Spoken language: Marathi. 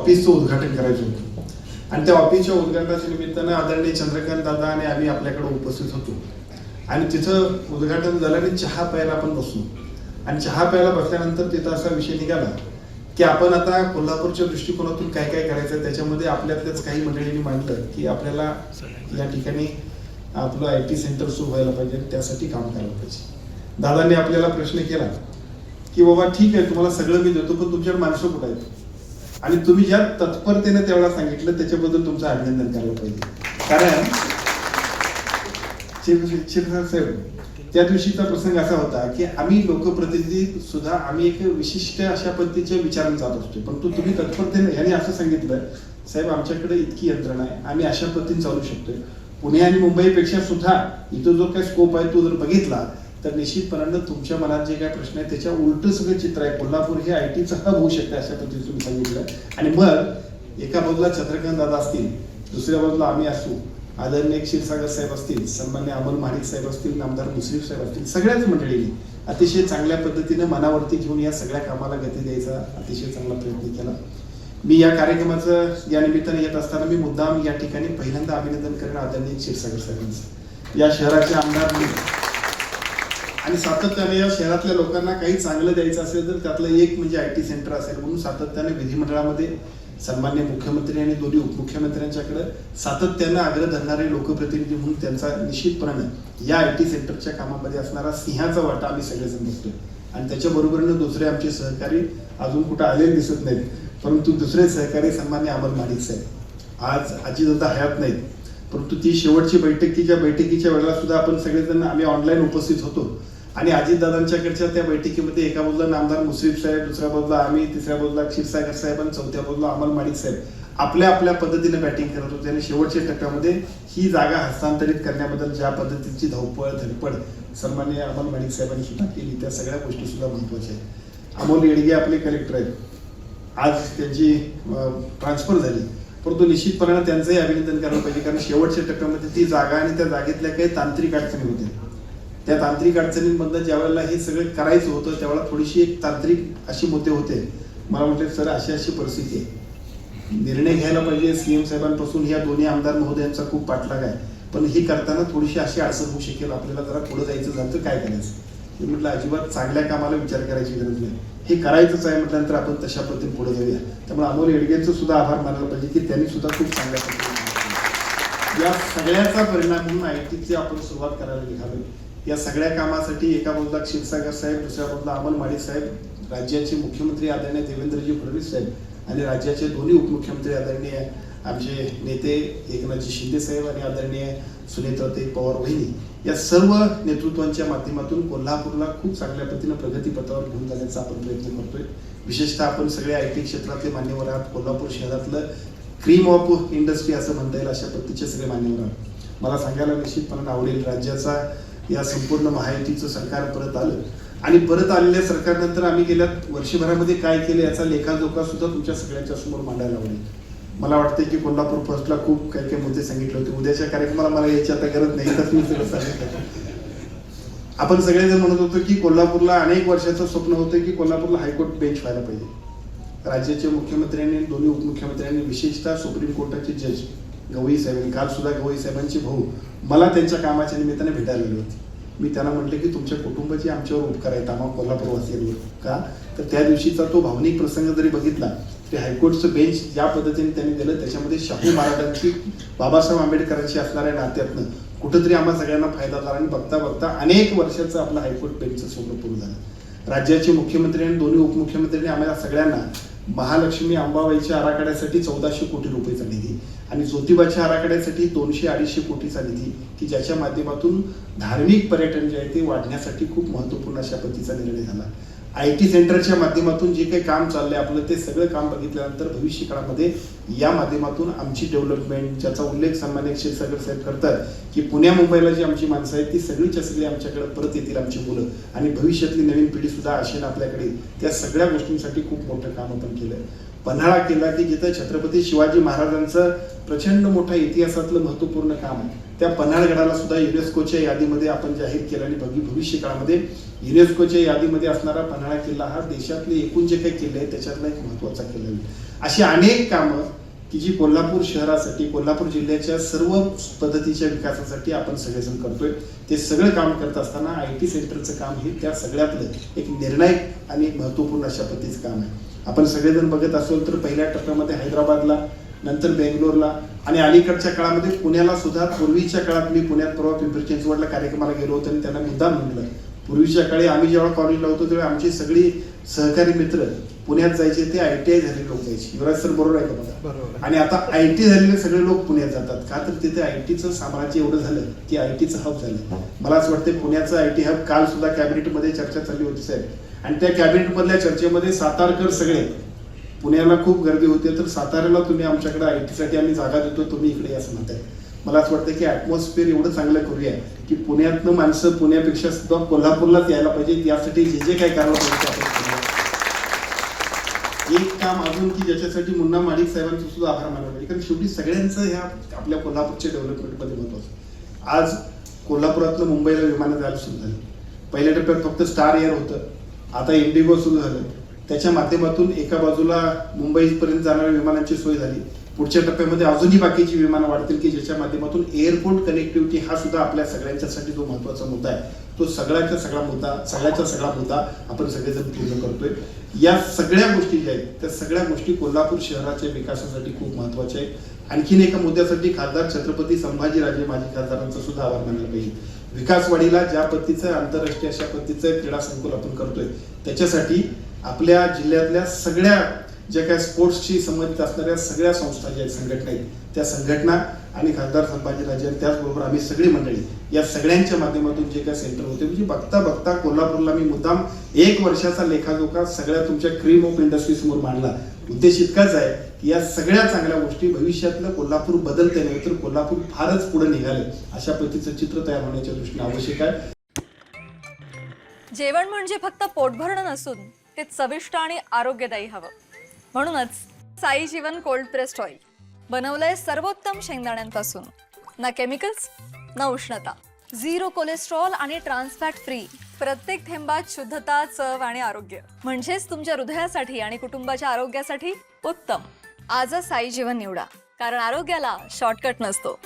ऑफिसचं उद्घाटन करायचं होतं आणि त्या ऑफिसच्या उद्घाटनाच्या निमित्तानं आदरणीय चंद्रकांत दादा आणि आम्ही आपल्याकडे उपस्थित होतो आणि तिथं उद्घाटन झालं आणि चहा प्यायला आपण बसलो आणि चहा प्यायला बसल्यानंतर तिथं असा विषय निघाला की आपण आता कोल्हापूरच्या दृष्टिकोनातून काय काय करायचं. त्याच्यामध्ये आपल्यातल्याच काही मंडळींनी मांडलं की आपल्याला या ठिकाणी आपलं IT सेंटर सुरू व्हायला पाहिजे, त्यासाठी काम करायला पाहिजे. दादांनी आपल्याला प्रश्न केला की बाबा ठीक आहे, तुम्हाला सगळं मी देतो, पण तुमच्याकडे माणसं कुठं आहेत. आणि तुम्ही ज्या तत्परतेने त्यावेळेला सांगितलं त्याच्याबद्दल तुमचं अभिनंदन करायला पाहिजे. कारण साहेब त्या दिवशीचा प्रसंग असा होता की आम्ही लोकप्रतिनिधी सुद्धा आम्ही एक विशिष्ट अशा पद्धतीच्या विचाराने जात असतो, परंतु तुम्ही तत्परतेने यांनी असं सांगितलं साहेब आमच्याकडे इतकी यंत्रणा आहे, आम्ही अशा पद्धतीने चालू शकतोय. पुणे आणि मुंबईपेक्षा सुद्धा इथं जो काय स्कोप आहे तो जर बघितला तर निश्चितपणानं तुमच्या मनात जे काय प्रश्न आहे त्याच्या उलट सगळं चित्र आहे. कोल्हापूर हे ITचं हब होऊ शकते अशा पद्धतीने तुम्ही सांगितलं. आणि मग एका बाजूला चंद्रकांत दादा असतील, दुसऱ्या बाजूला आम्ही असू, आदरणीय क्षीरसागर साहेब असतील, सन्मान्य अमोल महाडिक साहेब असतील, नामदार मुश्रीफ साहेब असतील, सगळ्याच मंडळींनी अतिशय चांगल्या पद्धतीने मनावरती घेऊन या सगळ्या कामाला गती द्यायचा अतिशय चांगला प्रयत्न केला. मी या कार्यक्रमाचं या निमित्ताने येत असताना मी मुद्दाम या ठिकाणी पहिल्यांदा अभिनंदन करेन आदरणीय क्षीरसागर साहेबांचं. या शहराचे आमदार आणि सातत्याने या शहरातल्या लोकांना काही चांगलं द्यायचं असेल तर त्यातलं एक म्हणजे IT सेंटर असेल म्हणून सातत्याने विधिमंडळामध्ये सन्मान्य मुख्यमंत्री आणि दोन्ही उपमुख्यमंत्र्यांच्याकडे सातत्यानं आग्रह धरणारे लोकप्रतिनिधी म्हणून त्यांचा निश्चितपणाने या IT सेंटरच्या कामामध्ये असणारा सिंहाचा वाटा आम्ही सगळेजण बघतोय. आणि त्याच्या बरोबरीनं दुसरे आमचे सहकारी अजून कुठं आलेले दिसत नाहीत, परंतु दुसरे सहकारी सन्मान्य अमोल महाडिक साहेब आज अजितदादा हयात नाहीत, परंतु ती शेवटची बैठकीच्या वेळेला सुद्धा आपण सगळेजण आम्ही ऑनलाईन उपस्थित होतो आणि अजितदादांच्याकडच्या त्या बैठकीमध्ये एका बाजूला नामदार मुश्रीफ साहेब, दुसऱ्या बाजूला आम्ही, तिसऱ्या बाजूला क्षीरसागर साहेब आणि चौथ्या बाजूला अमोल महाडिक साहेब आपल्या आपल्या पद्धतीने बॅटिंग करत होते. आणि शेवटच्या टप्प्यामध्ये ही जागा हस्तांतरित करण्याबद्दल ज्या पद्धतीची धावपळ धडपड सन्मान्य अमोल महाडिक साहेबांनी सुद्धा केली त्या सगळ्या गोष्टी सुद्धा महत्वाच्या आहेत. अमोल येडगे आपले कलेक्टर आहेत, आज त्यांची ट्रान्सफर झाली, परंतु निश्चितपणाने त्यांचंही अभिनंदन करायला पाहिजे. कारण शेवटच्या टप्प्यामध्ये ती जागा आणि त्या जागेतल्या काही तांत्रिक अडचणी होत्या. त्या तांत्रिक अडचणींमधनं ज्या वेळेला हे सगळं करायचं होतं त्यावेळेला थोडीशी एक तांत्रिक अशी मुद्दे होते. मला म्हटलं सर अशी परिस्थिती आहे, निर्णय घ्यायला पाहिजे CM साहेबांपासून या दोन्ही आमदार महोदयांचा खूप पाठलाग आहे, पण हे करताना थोडीशी अशी अडचण होऊ शकेल, आपल्याला जरा पुढे जायचं झालं तर काय करायचं. मी म्हटलं अजिबात चांगल्या कामाला विचार करायची गरज नाही, हे करायचंच आहे म्हटल्यानंतर आपण तशा पद्धतीने पुढे जाऊया. त्यामुळे अमोल येडगेंचं सुद्धा आभार मानायला पाहिजे की त्यांनी सुद्धा खूप चांगल्या पद्धतीने या सगळ्याचा परिणाम म्हणून ITची आपण सुरुवात करायला निघालो. या सगळ्या कामासाठी एका बाजूला क्षीरसागर साहेब, दुसऱ्या बाजूला अमोल महाडिक साहेब, राज्याचे मुख्यमंत्री आदरणीय देवेंद्रजी फडणवीस साहेब आणि राज्याचे दोन्ही उपमुख्यमंत्री आदरणीय आमचे नेते एकनाथजी शिंदे साहेब आणि आदरणीय सुनेत्राताई पवार वहिनी या सर्व नेतृत्वांच्या माध्यमातून कोल्हापूरला खूप चांगल्या पद्धतीने प्रगतीपथावर घेऊन जाण्याचा आपण प्रयत्न करतोय. विशेषतः आपण सगळे IT क्षेत्रातले मान्यवर आहात, कोल्हापूर शहरातलं क्रीम ऑफ इंडस्ट्री असं म्हणता येईल अशा पद्धतीचे सगळे मान्यवर आहात. मला सांगायला निश्चितपणे आवडेल राज्याचा या संपूर्ण महायुतीचं सरकार परत आलं आणि परत आलेल्या सरकारनंतर आम्ही गेल्या वर्षभरामध्ये काय केलं याचा लेखाजोखा सुद्धा तुमच्या सगळ्यांच्या समोर मांडायला आवडेल. मला वाटतं की कोल्हापूर फर्स्टला खूप काही काही मुद्दे सांगितले होते, उद्याच्या कार्यक्रमाला मला याची आता गरज नाही, तर मी सगळं सांगितलं. आपण सगळेजण म्हणत होतो की कोल्हापूरला अनेक वर्षाचं स्वप्न होतं की कोल्हापूरला हायकोर्ट बेंच व्हायला पाहिजे. राज्याच्या मुख्यमंत्र्यांनी दोन्ही उपमुख्यमंत्र्यांनी विशेषतः सुप्रीम कोर्टाचे जज गवई साहेबांनी काल सुद्धा गवई साहेबांचे भाऊ मला त्यांच्या कामाच्या निमित्ताने भेटायला आले होते. मी त्यांना म्हटलं की तुमच्या कुटुंबाचे आमच्यावर उपकार आहेत आम्हा कोल्हापूरवासियांवर. का तर त्या दिवशीचा तो भावनिक प्रसंग जरी बघितला तरी हायकोर्टचं बेंच ज्या पद्धतीने त्यांनी दिलं त्याच्यामध्ये शाहू महाराजांची बाबासाहेब आंबेडकरांशी असणाऱ्या नात्यातनं कुठंतरी आम्हा सगळ्यांना फायदा झाला आणि बघता बघता अनेक वर्षाचं आपलं हायकोर्ट बेंचचं स्वप्न पूर्ण झालं. राज्याचे मुख्यमंत्री आणि दोन्ही उपमुख्यमंत्र्यांनी आम्हाला सगळ्यांना महालक्ष्मी अंबाबाईच्या आराखड्यासाठी 1400 कोटी रुपयेचा निधी आणि ज्योतिबाच्या आराखड्यासाठी 200-250 कोटीचा निधी की ज्याच्या माध्यमातून धार्मिक पर्यटन जे आहे ते वाढण्यासाठी खूप महत्त्वपूर्ण अशा पद्धतीचा निर्णय झाला. IT सेंटरच्या माध्यमातून जे काही काम चाललंय आपलं ते सगळं काम बघितल्यानंतर भविष्य काळामध्ये या माध्यमातून आमची डेव्हलपमेंट ज्याचा उल्लेख सन्मान्य क्षीरसागर साहेब करतात की पुण्या मुंबईला जी आमची माणसं आहेत ती सगळीच्या सगळी आमच्याकडे परत येतील आमची मुलं आणि भविष्यातली नवीन पिढी सुद्धा आशेनं आपल्याकडे त्या सगळ्या गोष्टींसाठी खूप मोठं काम आपण केलं. पन्हाळा केला की जिथं छत्रपती शिवाजी महाराजांचं प्रचंड मोठा इतिहासातलं महत्त्वपूर्ण काम आहे त्या पन्हाळगडाला सुद्धा युनेस्कोच्या यादीमध्ये आपण जाहीर केलं आणि भविष्य काळामध्ये युनेस्कोच्या यादीमध्ये असणारा पन्हाळा किल्ला हा देशातले एकूण जे काही किल्ले आहेत त्याच्यातला एक महत्त्वाचा किल्ला आहे. अशी अनेक कामं की जी कोल्हापूर शहरासाठी, कोल्हापूर जिल्ह्याच्या सर्व पद्धतीच्या विकासासाठी आपण सगळेजण करतोय. ते सगळं काम करत असताना IT सेंटरचं काम हे त्या सगळ्यातलं एक निर्णायक आणि महत्त्वपूर्ण अशा पद्धतीचं काम आहे. आपण सगळेजण बघत असो तर पहिल्या टप्प्यामध्ये हैदराबादला, नंतर बेंगलोरला आणि अलीकडच्या काळामध्ये पुण्याला सुद्धा. पूर्वीच्या काळात मी पुण्यात परवा पिंपरी चिंचवडला कार्यक्रमाला गेलो होतो आणि त्यांना मुद्दाम म्हणलं, पूर्वीच्या काळी आम्ही जेव्हा कॉलेजला होतो तेव्हा आमची सगळी सहकारी मित्र पुण्यात जायचे, ते ITI झालेले लोक जायचे. युवराज सर बरोबर आहे का बघा? बरोबर. आणि आता IT झालेले सगळे लोक पुण्यात जातात का, तर तिथे ITचं साम्राज्य एवढं झालं की ITचं हब झालं. मला असं वाटतं पुण्याचं IT हब काल सुद्धा कॅबिनेटमध्ये चर्चा चालली होती साहेब, आणि त्या कॅबिनेट मधल्या चर्चेमध्ये सातारकर सगळे पुण्याला खूप गर्दी होते, तर साताऱ्याला तुम्ही आमच्याकडे IT साठी आम्ही जागा देतो, तुम्ही इकडे असं म्हणताय. मला असं वाटतं की ऍटमॉस्फिअर एवढं चांगलं करूया की पुण्यातनं माणसं पुण्यापेक्षा सुद्धा कोल्हापूरलाच यायला पाहिजे. यासाठी जे जे काय करायला पाहिजे आपण करूया. एक काम अजून की ज्याच्यासाठी मुन्ना माडिक साहेबांचं सुद्धा आभार मानला पाहिजे, कारण शेवटी सगळ्यांचं ह्या आपल्या कोल्हापूरच्या डेव्हलपमेंटमध्ये महत्वाचं. आज कोल्हापुरातलं मुंबईला विमानं जायला सुरू झाली. पहिल्या टप्प्यात फक्त स्टार एअर होतं, आता इंडिगो सुरू झालं. त्याच्या माध्यमातून एका बाजूला मुंबईपर्यंत जाणाऱ्या विमानांची सोय झाली. पुढच्या टप्प्यामध्ये अजूनही बाकीची विमानं वाढतील की ज्याच्या माध्यमातून एअरपोर्ट कनेक्टिव्हिटी हा सुद्धा आपल्या सगळ्यांच्यासाठी जो महत्वाचा मुद्दा आहे, तो सगळ्याचा सगळा मुद्दा आपण सगळेजण पूर्ण करतोय. या सगळ्या गोष्टी ज्या आहेत त्या सगळ्या गोष्टी कोल्हापूर शहराच्या विकासासाठी खूप महत्वाच्या आहेत. आणखीन एका मुद्द्यासाठी खासदार छत्रपती संभाजीराजे माजी खासदारांचा सुद्धा आभार मानला पाहिजे. विकासवाडीला ज्या पद्धतीचं आंतरराष्ट्रीय अशा पद्धतीचं क्रीडा संकुल आपण करतोय, त्याच्यासाठी आपल्या जिल्ह्यातल्या सगळ्या ज्या काही स्पोर्ट्सशी संबंधित असणाऱ्या सगळ्या संस्था ज्या संघटना आहेत, त्या संघटना आणि खासदार संभाजीराजे आणि त्याचबरोबर आम्ही सगळी मंडळी या सगळ्यांच्या माध्यमातून जे काही सेंटर होते, म्हणजे बघता बघता कोल्हापूरला मी मुद्दाम 1 वर्षाचा लेखाजोखा सगळ्या तुमच्या क्रीम ऑफ इंडस्ट्री समोर मांडला. उद्देश इतकाच आहे की या सगळ्या चांगल्या गोष्टी भविष्यातलं कोल्हापूर बदलते नाही तर कोल्हापूर फारच पुढे निघाले अशा पद्धतीचं चित्र तयार होण्याच्या दृष्टीने आवश्यक आहे. जेवण म्हणजे फक्त पोट भरणं नसून ते चविष्ट आणि आरोग्यदायी हवं. म्हणूनच साई जीवन कोल्ड प्रेस्ड ऑइल बनवलंय सर्वोत्तम शेंगदाण्यांपासून. ना केमिकल्स ना उष्णता, 0 कोलेस्ट्रॉल आणि ट्रान्सफॅट फ्री. प्रत्येक थेंबात शुद्धता, चव आणि आरोग्य. म्हणजेच तुमच्या हृदयासाठी आणि कुटुंबाच्या आरोग्यासाठी उत्तम. आजच साई जीवन निवडा, कारण आरोग्याला शॉर्टकट नसतो.